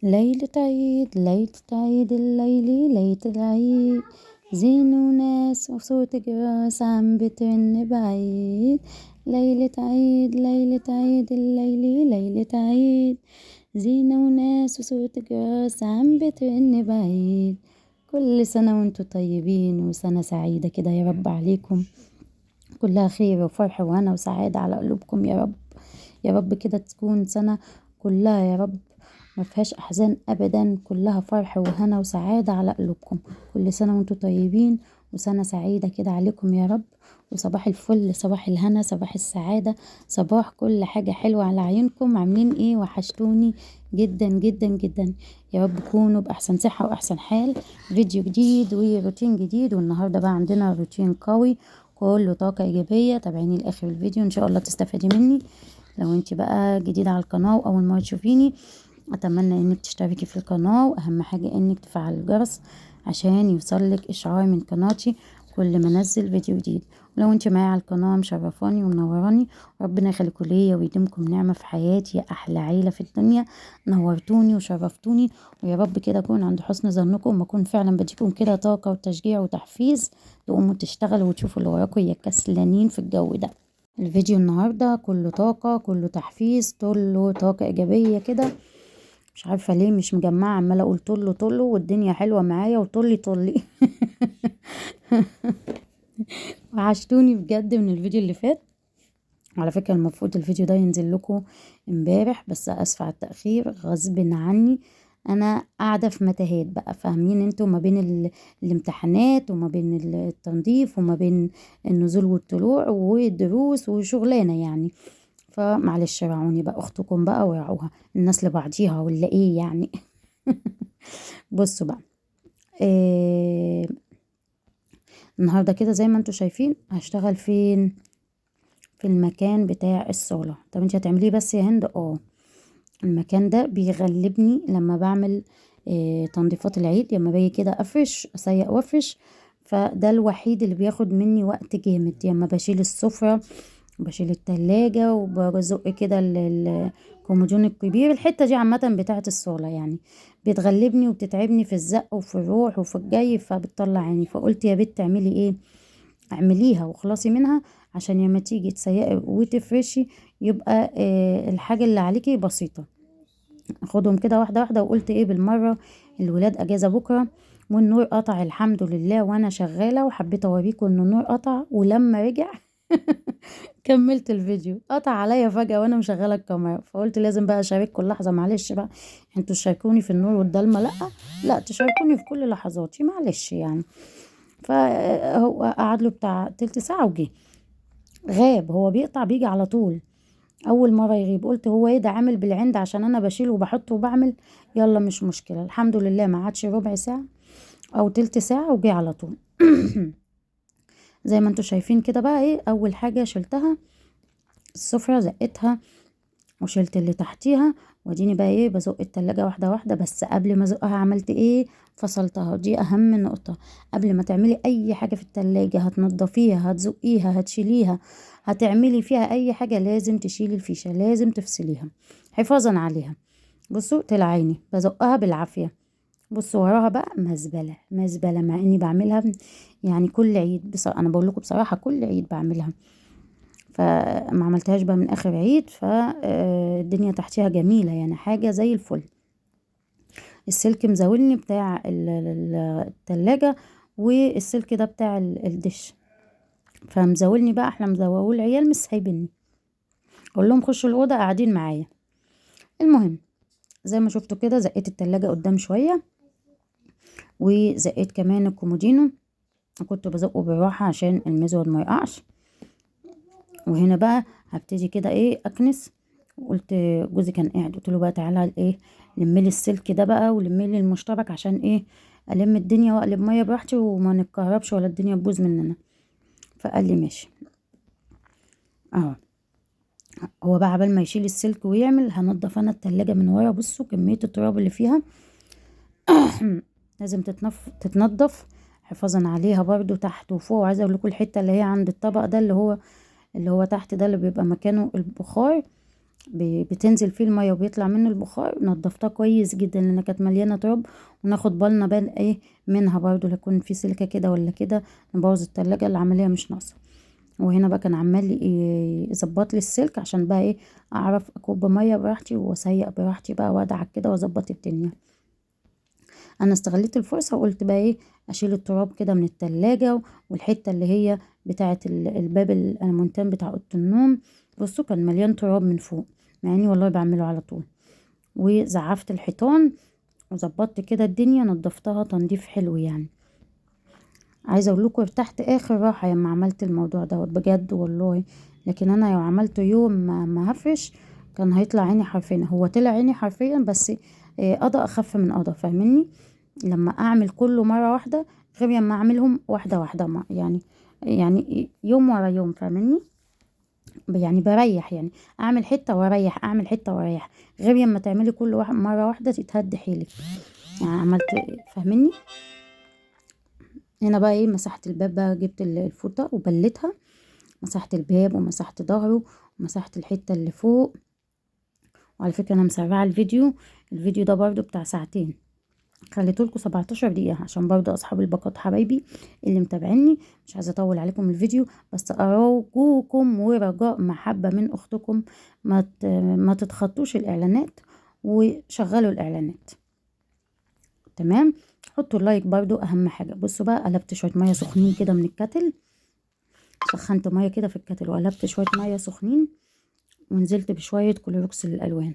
ليلة عيد ليلة عيد الليلة ليلة العيد، زين وناس وصوت جراس عم بترن بعيد. ليلة عيد ليلة عيد الليلة ليلة عيد، زينة وناس وصوت جراس عم بترن بعيد. كل سنة وانتوا طيبين وسنة سعيدة كده يا رب عليكم، كلها خير وفرح وهنا وسعادة على قلوبكم يا رب. يا رب كده تكون سنة كلها يا رب ما فيهاش احزان ابدا، كلها فرح وهنا وسعادة على قلوبكم. كل سنة وانتم طيبين وسنة سعيدة كده عليكم يا رب. وصباح الفل، صباح الهنا، صباح السعادة، صباح كل حاجة حلوة على عيونكم. عاملين ايه؟ وحشتوني جدا جدا جدا. يا رب تكونوا بأحسن صحة وأحسن حال. فيديو جديد وروتين جديد، والنهاردة بقى عندنا روتين قوي كله طاقة إيجابية. تابعيني لآخر الفيديو إن شاء الله تستفادي مني. لو انت بقى جديدة على القناة وأول مرة تشوفيني، أتمنى إنك تشتركي في القناة، وأهم حاجة إنك تفعل الجرس عشان يوصلك إشعار من قناتي كل ما أنزل فيديو جديد. ولو انت معايا على القناة مشرفاني ومنوراني، ربنا يخليكوا ليا ويديمكم نعمة في حياتي يا أحلى عيلة في الدنيا. نورتوني وشرفتوني، ويا رب كده أكون عند حسن ظنكم، وأكون فعلا بديكم كده طاقة وتشجيع وتحفيز تقوموا تشتغلوا وتشوفوا اللي وراكوا يا كسلانين في الجو ده. الفيديو النهاردة كله طاقة، كله تحفيز، كله طاقة إيجابية كده. مش عارفة ليه مش مجمعة، عمالة أقول طلو طلو والدنيا حلوة معايا وطلي طلي. وحشتوني بجد من الفيديو اللي فات. على فكرة المفروض الفيديو ده ينزل لكم امبارح، بس اسفة على التأخير غصب عني. انا قاعدة في متاهات بقى، فاهمين انتوا، ما بين الامتحانات وما بين التنظيف وما بين النزول والطلوع والدروس وشغلانة يعني. فمعلش راعوني بقى، اختكم بقى وراعوها الناس لبعضيها ولا ايه يعني. بصوا بقى، إيه النهارده كده زي ما انتوا شايفين هشتغل فين؟ في المكان بتاع الصالة. طب انت هتعمليه بس يا هند؟ المكان ده بيغلبني لما بعمل تنظيفات العيد، لما باجي كده افرش اسيق وافرش. فده الوحيد اللي بياخد مني وقت جامد، لما بشيل السفرة بشيل التلاجة وبزق كده الكوموديون الكبير. الحتة دي عامة بتاعة الصالة يعني بتغلبني وبتتعبني في الزق وفي الروح وفي الجاي، فبتطلع عيني. فقلت يا بنت تعملي ايه؟ اعمليها وخلاصي منها، عشان لما تيجي تسيقي وتفرشي يبقى الحاجة اللي عليكي بسيطة. اخدهم كده واحدة واحدة. وقلت ايه بالمرة، الولاد اجازة بكرة والنور قطع الحمد لله وانا شغالة، وحبيت اوريكم ان النور قطع. ولما رجع كملت الفيديو، قطع عليا فجأة وانا مشغلة الكاميرا. فقلت لازم بقى اشارككم اللحظة، معلش بقى انتوا تشاركوني في النور والضلمة، لا تشاركوني في كل لحظاتي، معلش يعني. فهو قعد له بتاع تلت ساعة وجه، غاب. هو بيقطع بيجي على طول، اول مرة يغيب. قلت هو ايه ده، عامل بالعند عشان انا بشيله وبحطه وبعمل. يلا مش مشكلة، الحمد لله ما عادش ربع ساعة او تلت ساعة وجه على طول. زي ما انتوا شايفين كده بقى. ايه اول حاجة شلتها؟ السفرة زقتها وشلت اللي تحتيها، واديني بقى ايه بزق التلاجة واحدة واحدة. بس قبل ما ازقها عملت ايه؟ فصلتها. دي اهم نقطة. قبل ما تعملي اي حاجة في التلاجة، هتنضفيها هتزقيها هتشيليها هتعملي فيها اي حاجة، لازم تشيلي الفيشة، لازم تفصليها حفاظا عليها. بصوا طلع عيني بزقها بالعافية. بصوا وراها بقى مزبلة مزبلة، مع اني بعملها يعني كل عيد. بصراحة انا بقول لكم بصراحة كل عيد بعملها، فما عملتهاش بقى من اخر عيد. فالدنيا تحتيها جميلة يعني، حاجة زي الفل. السلك مزاولني بتاع التلاجة، والسلك ده بتاع الدش. فمزاولني بقى، احنا مزوقوا العيال مش سايبني. اقول لهم خشوا الاوضه قاعدين معايا. المهم زي ما شفتوا كده زقيت التلاجة قدام شويه، وزقيت كمان الكومودينو. كنت بزقه بالراحه عشان المزود ما يقعش. وهنا بقى هبتدي كده ايه اكنس. قلت جوزي كان قاعد، قلت له بقى تعالى ايه لملي السلك ده بقى ولملي المشترك، عشان ايه الم الدنيا واقلب ميه براحتي وما نتكهربش ولا الدنيا تبوظ مننا. فقال لي ماشي اهو. هو بقى عبال ما يشيل السلك ويعمل، هنضف انا التلاجة من ورا. بصوا كمية التراب اللي فيها. لازم تتنضف حفاظا عليها برضو تحت وفوق. وعايزه اقول لكم الحته اللي هي عند الطبق ده، اللي هو تحت ده، اللي بيبقى مكانه البخار، بتنزل فيه المية وبيطلع منه البخار، نضفتها كويس جدا لان كانت مليانة تراب. وناخد بالنا بقى ايه منها برضو، ليكون في سلكة كده ولا كده نبوظ التلاجة. العملية مش ناقصة. وهنا بقى كان عمال يظبط لي السلك عشان بقى ايه اعرف اكب مية براحتي واسيق براحتي بقى وادعك كده واظبط الدنيا. انا استغليت الفرصة وقلت بقى ايه اشيل التراب كده من التلاجة، والحتة اللي هي بتاعة الباب الالمونتان بتاع اوضة النوم. بصوا كان مليان تراب من فوق، مع اني والله بعمله على طول. وزعفت الحيطان وظبطت كده الدنيا، نضفتها تنظيف حلو يعني. عايزه اقول لكم ارتحت اخر راحه لما عملت الموضوع دوت بجد والله. لكن انا لو عملته يوم ما هفرش كان هيطلع عيني حرفيا. هو طلع عيني حرفيا بس قضى اخف من قضى، فاهمني؟ لما اعمل كله مره واحده غير لما اعملهم واحده واحده، يعني يوم ورا يوم، فاهمني؟ يعني بريح يعني، اعمل حته واريح، اعمل حته واريح، غير لما تعملي كل واحد مره واحده تتهد حيلك. يعني عملت، فاهمني؟ هنا بقى ايه مسحت الباب بقى، جبت الفوطه وبلتها، مسحت الباب ومسحت ظهره ومسحت الحته اللي فوق. وعلى فكره انا مسرعه الفيديو ده برضو بتاع ساعتين، خليتهولكوا 17 دقيقة عشان برضو أصحاب الباقات حبايبي اللي متابعيني. مش عايزة أطول عليكم الفيديو، بس أرجوكم ورجاء محبة من أختكم ما تتخطوش الإعلانات وشغلوا الإعلانات. تمام. حطوا اللايك برضو أهم حاجة. بصوا بقى قلبت شوية مية سخنين كده من الكتل، سخنت مية كده في الكتل وقلبت شوية مية سخنين، ونزلت بشوية كلوروكس للألوان.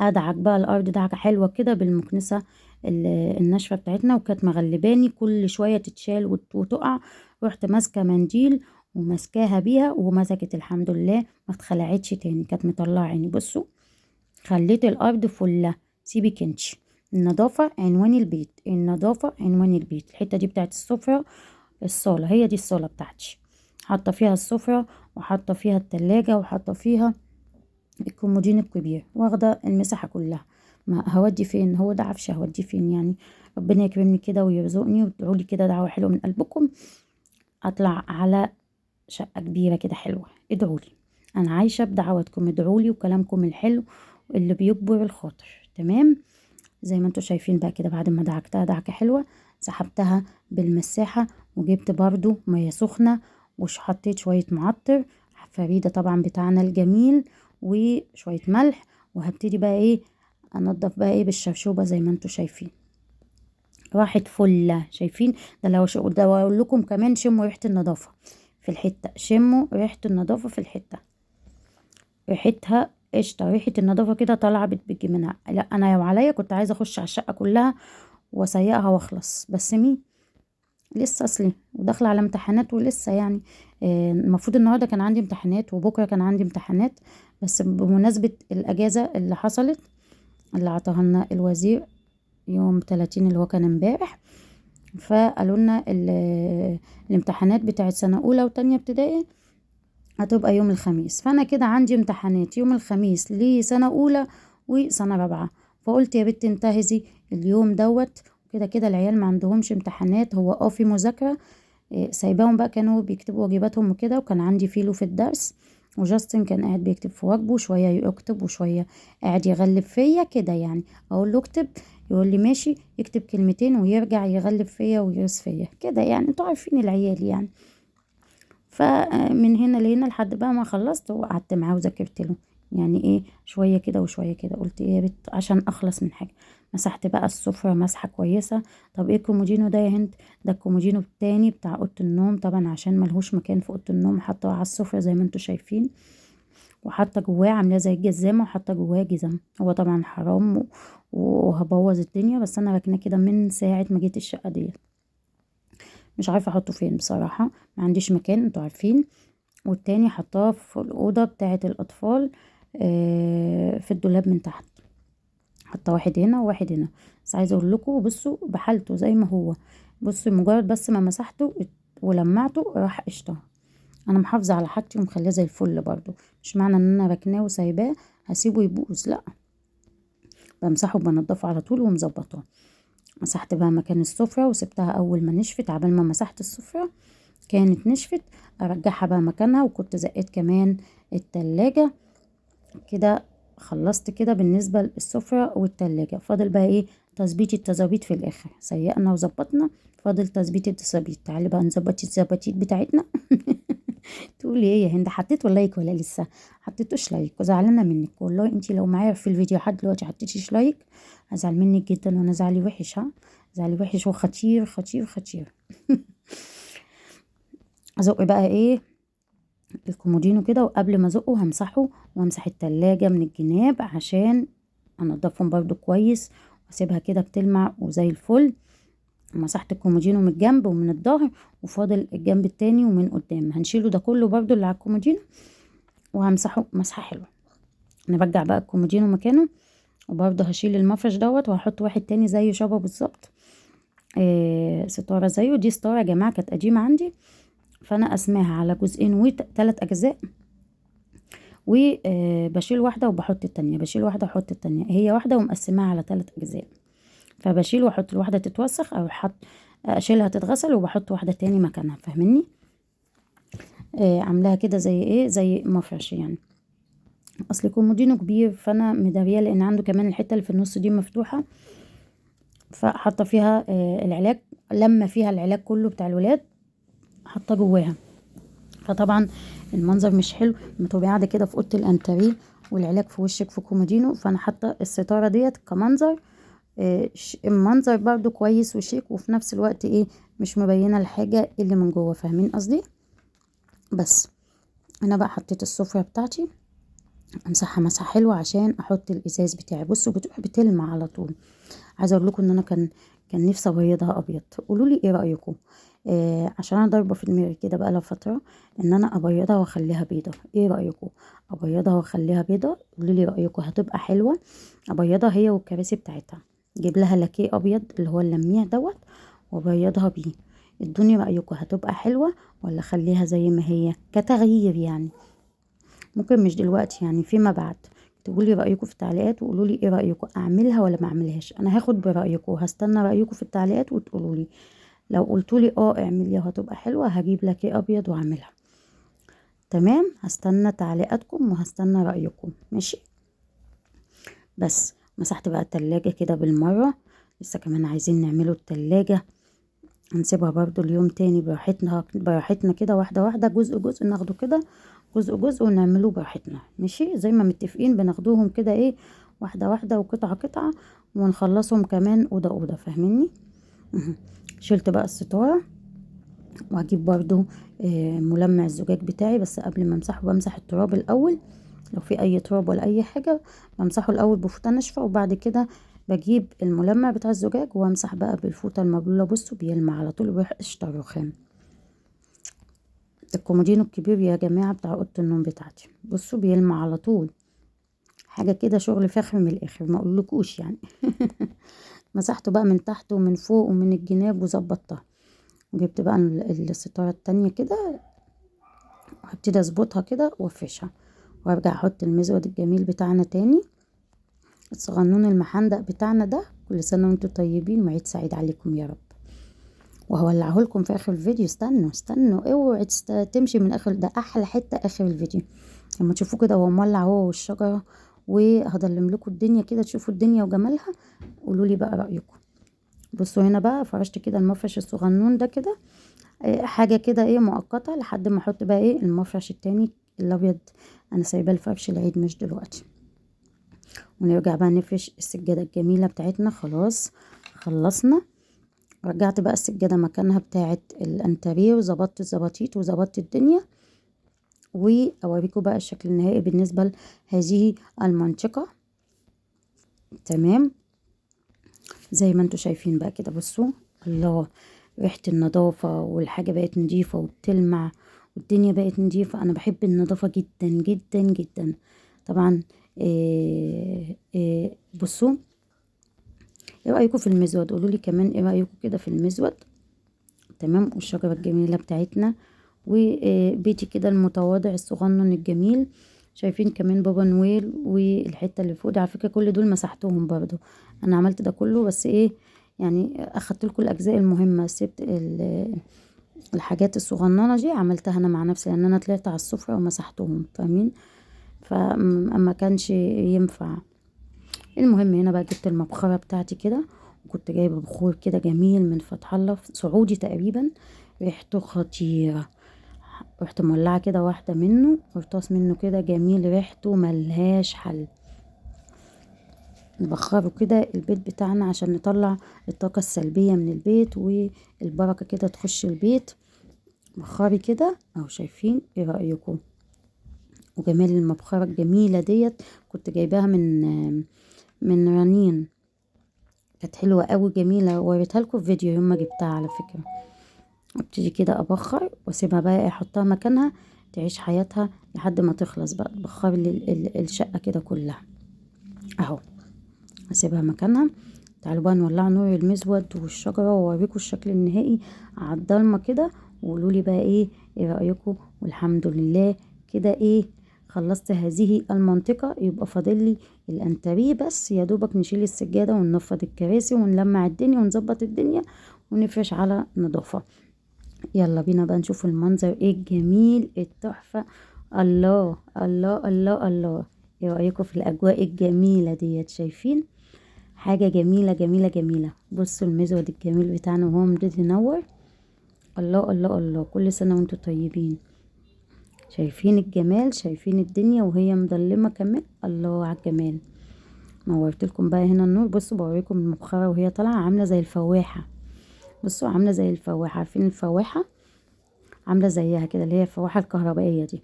ادعك بقى الارض دعكه حلوه كده بالمكنسه الناشفه بتاعتنا، وكانت مغلباني كل شويه تتشال وتقع. رحت ماسكه منديل وماسكاها بيها ومسكت الحمد لله، ما اتخلعتش تاني، كانت مطلعه عيني. بصوا خليت الارض فله. سيبك انتي، النظافه عنوان البيت، النظافه عنوان البيت. الحته دي بتاعت السفره، الصاله، هي دي الصاله بتاعتي، حاطه فيها السفره وحاطه فيها التلاجة وحاطه فيها الكومودين الكبير، واخده المساحه كلها. ما هودي فين؟ هو ده عفش، هودي فين يعني؟ ربنا يكرمني كده ويرزقني، وتدعوا لي كده دعوه حلوه من قلبكم اطلع على شقه كبيره كده حلوه. ادعوا لي، انا عايشه بدعواتكم، ادعوا لي وكلامكم الحلو اللي بيكبر الخاطر. تمام. زي ما انتوا شايفين بقى كده، بعد ما دعكتها دعكه حلوه سحبتها بالمساحه، وجبت برضو ميه سخنه وحطيت شويه معطر فريده طبعا بتاعنا الجميل، وشويه ملح. وهبتدي بقى ايه انضف بقى ايه بالشرشوبه زي ما انتوا شايفين. راحت فله، شايفين؟ ده اقول لكم كمان شموا ريحه النظافه في الحته، شموا ريحه النظافه في الحته، ريحتها قشطه، ريحه النظافه كده طالعه بتبج منها. لا انا لو عليا كنت عايزه اخش على الشقه كلها واسيقها واخلص، بس مين لسه اصلي وداخله على امتحانات ولسه يعني. المفروض النهارده كان عندي امتحانات وبكره كان عندي امتحانات، بس بمناسبه الاجازه اللي حصلت اللي عطاها لنا الوزير يوم 30 اللي هو كان امبارح، فقالوا لنا الامتحانات بتاعت سنه اولى وتانية ابتدائي هتبقى يوم الخميس. فانا كده عندي امتحانات يوم الخميس لسنه اولى وسنه رابعه، فقلت يا بنت انتهزي اليوم دوت. كده كده العيال ما عندهمش امتحانات، هو في مذاكره. سايباهم بقى كانوا بيكتبوا واجباتهم وكده، وكان عندي فيلو في الدرس، وجاستن كان قاعد بيكتب في واجبه، شويه يكتب وشويه قاعد يغلب فيا كده يعني. اقول له اكتب يقول لي ماشي، يكتب كلمتين ويرجع يغلب فيا ويرس فيا كده يعني. انتوا عارفين العيال يعني. فمن هنا لهنا لحد بقى ما خلصت وقعدت معاه وذاكرت له، يعني ايه شويه كده وشويه كده. قلت ايه يا بت عشان اخلص من حاجه. مسحت بقى السفره مسحه كويسه. طب ايه الكومودينو ده يا هند؟ ده الكومودينو التاني بتاع اوضه النوم، طبعا عشان ملهوش مكان في اوضه النوم حاطاه على السفره زي ما انتوا شايفين، وحاطه جواه عاملاه زي الجزامه وحاطه جواه جزم. هو طبعا حرام وهبوظ الدنيا، بس انا راكناه كده من ساعه ما جيت الشقه دي، مش عارفه احطه فين بصراحه، ما عنديش مكان انتوا عارفين. والتاني حطاه في الأوضة بتاعة الأطفال، في الدولاب من تحت، حطاه واحد هنا وواحد هنا. بس عايزة اقول لكم بصوا بحالته زي ما هو. بصوا مجرد بس ما مسحته ولمعته راح قشطه. انا محافظة على حاجتي ومخليه زي الفل برضو، مش معنى ان انا ركناه وسايباه هسيبه يبوظ، لا، بمسحه وبنضفه على طول ومظبطاه. مسحت بقى مكان السفرة وسبتها اول ما نشفت. عبال ما مسحت السفرة كانت نشفت، ارجعها بقى مكانها. وكنت زقيت كمان التلاجة كده خلصت كده بالنسبة للسفرة والتلاجة. فاضل بقى ايه؟ تظبيط التظابيط في الاخر. سيقنا وظبطنا، فاضل تظبيط التظابيط. تعالي بقى نظبط التظبيط بتاعتنا. تقولي ايه يا هند، حطيتوا لايك ولا لسه؟ حطيتوش لايك وزعلانه منك والله. انتي لو معايا في الفيديو لحد دلوقتي حطيتيش لايك هزعل منك جدا، وانا زعلي وحش. ها، زعلي وحش وخطير خطير خطير. ازق بقى ايه الكومودينو كده، وقبل ما ازقه همسحه وامسح التلاجة من الجناب عشان انضفهم برضو كويس، واسيبها كده بتلمع وزي الفل. مسحت الكومودينو من الجنب ومن الظهر، وفاضل الجنب التاني ومن قدام. هنشيله ده كله برضو اللي على الكومودينو وهمسحه مسحة حلوة. نرجع بقى الكومودينو مكانه، وبرضه هشيل المفرش دوت وهحط واحد تاني زيه شبه بالظبط. ستارة زيه. دي ستارة يا جماعة كانت قديمة عندي، فانا قسماها على جزئين وثلاث اجزاء، وبشيل واحدة وبحط التانية، بشيل واحدة وحط التانية. هي واحدة ومقسماها على 3 اجزاء، فبشيل واحط الواحدة تتوسخ او اشيلها تتغسل وبحط واحدة تاني مكانها. فاهميني؟ عاملاها كده زي ايه، زي مفرش يعني. اصل كومودينو كبير فانا مداريه، لان عنده كمان الحته اللي في النص دي مفتوحه، فحاطه فيها العلاج. لما فيها العلاج كله بتاع الولاد حاطه جواها، فطبعا المنظر مش حلو لما تبقي قاعده كده في اوضه الانتريه والعلاج في وشك في كومودينو. فانا حاطه الستاره ديت كمنظر، المنظر برضو كويس وشيك، وفي نفس الوقت ايه مش مبينه الحاجه اللي من جوه. فاهمين قصدي؟ بس انا بقى حطيت السفره بتاعتي، امسحها مسحه حلوه عشان احط الازاز بتاعي. بصوا بتروح بتلمع على طول. عايزه اقول لكم ان انا كان نفسي ابيضها ابيض. قولوا لي ايه رايكم؟ عشان انا ضاربه في دماغي كده بقى لها فتره ان انا ابيضها واخليها بيضه. ايه رايكم؟ ابيضها واخليها بيضه؟ قولوا لي رايكم، هتبقى حلوه؟ ابيضها هي والكراسي بتاعتها، اجيب لها لاكيه ابيض اللي هو اللميع دوت وابيضها بيه. ادوني رايكم، هتبقى حلوه ولا خليها زي ما هي كتغيير يعني؟ ممكن مش دلوقتي يعني، فيما بعد. تقولي رأيكم في التعليقات وقولوا لي ايه رأيكم، اعملها ولا ما اعملهاش. انا هاخد برأيكم وهستنى رأيكم في التعليقات وتقولوا لي. لو قلتوا لي اعمليها هتبقى حلوة، هجيب لك ايه ابيض واعملها. تمام، هستنى تعليقاتكم وهستنى رأيكم. ماشي. بس مسحت بقى التلاجة كده بالمرة. لسه كمان عايزين نعمله التلاجة، هنسيبها برضو اليوم تاني براحتنا براحتنا كده، واحدة واحدة، جزء جزء ناخده كده، جزء جزء ونعمله براحتنا. ماشي، زي ما متفقين بناخدوهم كده ايه، واحدة واحدة وقطعة قطعة، ونخلصهم كمان أوضة أوضة. فاهميني؟ شلت بقى الستارة، وهجيب برضو ملمع الزجاج بتاعي. بس قبل ما امسحه بمسح التراب الأول، لو في أي تراب ولا أي حاجة بمسحه الأول بفوطة ناشفة، وبعد كده بجيب الملمع بتاع الزجاج وامسح بقى بالفوطة المبلولة. بصوا بيلمع على طول ويروح قشطة رخام. الكومودينو الكبير يا جماعة بتاع اوضة النوم بتاعتي، بصوا بيلمع على طول، حاجة كده شغل فخر من الاخر ما اقولكوش يعني. مسحته بقى من تحت ومن فوق ومن الجناب وظبطتها، وجبت بقى الستارة التانية كده، وهبتدي اظبطها كده وافرشها، وارجع احط المزود الجميل بتاعنا تاني، الصغنون المحندق بتاعنا ده. كل سنة وانتم طيبين وعيد سعيد عليكم يا رب. وهولعه لكم في اخر الفيديو. استنوا استنوا، اوعي تمشي من اخر، ده احلى حته اخر الفيديو لما تشوفوه كده وهو مولع هو والشجره. وهضلم لكم الدنيا كده تشوفوا الدنيا وجمالها. قولوا لي بقى رايكم. بصوا هنا بقى فرشت كده المفرش الصغنون ده كده، حاجه كده ايه مؤقته لحد ما احط بقى ايه المفرش التاني الابيض. انا سايباه الفرش العيد مش دلوقتي. ونرجع بقى نفرش السجاده الجميله بتاعتنا. خلاص خلصنا. رجعت بقى السجادة مكانها بتاعة الانتريه، وظبطت الزباطيط وظبطت الدنيا، واوريكم بقى الشكل النهائي بالنسبة لهذه المنطقة. تمام زي ما انتوا شايفين بقى كده. بصوا الله، ريحة النظافة والحاجة بقت نظيفة وبتلمع والدنيا بقت نظيفة. انا بحب النظافة جدا جدا جدا طبعا. بصوا ايه رأيكم في المزود؟ قولوا لي كمان ايه رأيكم كده في المزود. تمام، والشجرة الجميلة بتاعتنا، وبيتي كده المتواضع الصغنن الجميل. شايفين كمان بابا نويل والحتة اللي فوق دي، على فكرة كل دول مسحتهم برضو. انا عملت ده كله بس ايه يعني، اخدت لكم الاجزاء المهمة، سبت الحاجات الصغننة دي عملتها انا مع نفسي، لان انا طلعت على السفرة ومسحتهم. فاهمين؟ فما كانش ينفع. المهم هنا بقى جبت المبخرة بتاعتي كده، وكنت جايبة بخور كده جميل من فتح الله سعودي تقريبا، ريحته خطيرة. رحت مولعة كده واحدة منه، قرطاس منه كده جميل، ريحته ملهاش حل. نبخره كده البيت بتاعنا عشان نطلع الطاقة السلبية من البيت، والبركة كده تخش البيت. بخاري كده اهو، شايفين؟ ايه رأيكم؟ وجمال المبخرة الجميلة ديت كنت جايباها من رنين، كانت حلوة قوي جميلة، وريتها لكم في فيديو يوم ما جبتها على فكرة. ابتدي كده ابخر واسيبها بقى، احطها مكانها تعيش حياتها لحد ما تخلص بقى. تبخر لي الشقة كده كلها اهو، اسيبها مكانها. تعالوا بقى نولع نور المزود والشجرة واوريكم الشكل النهائي على الضلمة كده، وقولوا لي بقى ايه رأيكم. والحمد لله كده خلصت هذه المنطقة. يبقى فاضل لي الانتريه بس، يا دوبك نشيل السجادة وننفض الكراسي ونلمع الدنيا ونظبط الدنيا ونفرش على نظافة. يلا بينا بقى نشوف المنظر الجميل التحفة. الله الله الله الله، ايه رأيكم في الأجواء الجميلة ديت؟ شايفين؟ حاجة جميلة جميلة جميلة. بصوا المزود الجميل بتاعنا وهو مبتدي ينور. الله الله الله، كل سنة وانتم طيبين. شايفين الجمال؟ شايفين الدنيا وهي مظلمة كمان؟ الله على الجمال. نورت لكم بقى هنا النور. بصوا بوريكم المبخرة وهي طالعة عاملة زي الفواحة. بصوا عاملة زي الفواحة، عارفين الفواحة؟ عاملة زيها كده، اللي هي الفواحة الكهربائية دي.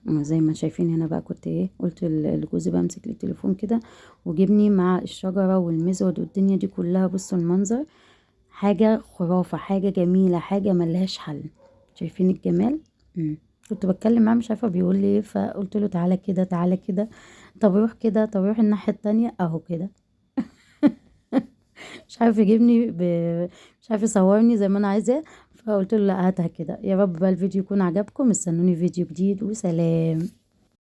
زي ما شايفين هنا بقى، كنت قلت لجوزي بقى امسك لي التليفون كده وجبني مع الشجرة والمزود والدنيا دي كلها. بصوا المنظر، حاجة خرافة، حاجة جميلة، حاجة ملهاش حل. شايفين الجمال؟ كنت بتكلم معاه مش عارفة بيقول لي ايه، فقلت له تعالى كده تعالى كده، طب روح كده، طب روح الناحية التانية اهو كده. مش عارف يجيبني مش عارف يصورني زي ما انا عايزاه. فقلت له لا هاتها كده. يا رب بقى الفيديو يكون عجبكم، استنوني فيديو جديد وسلام.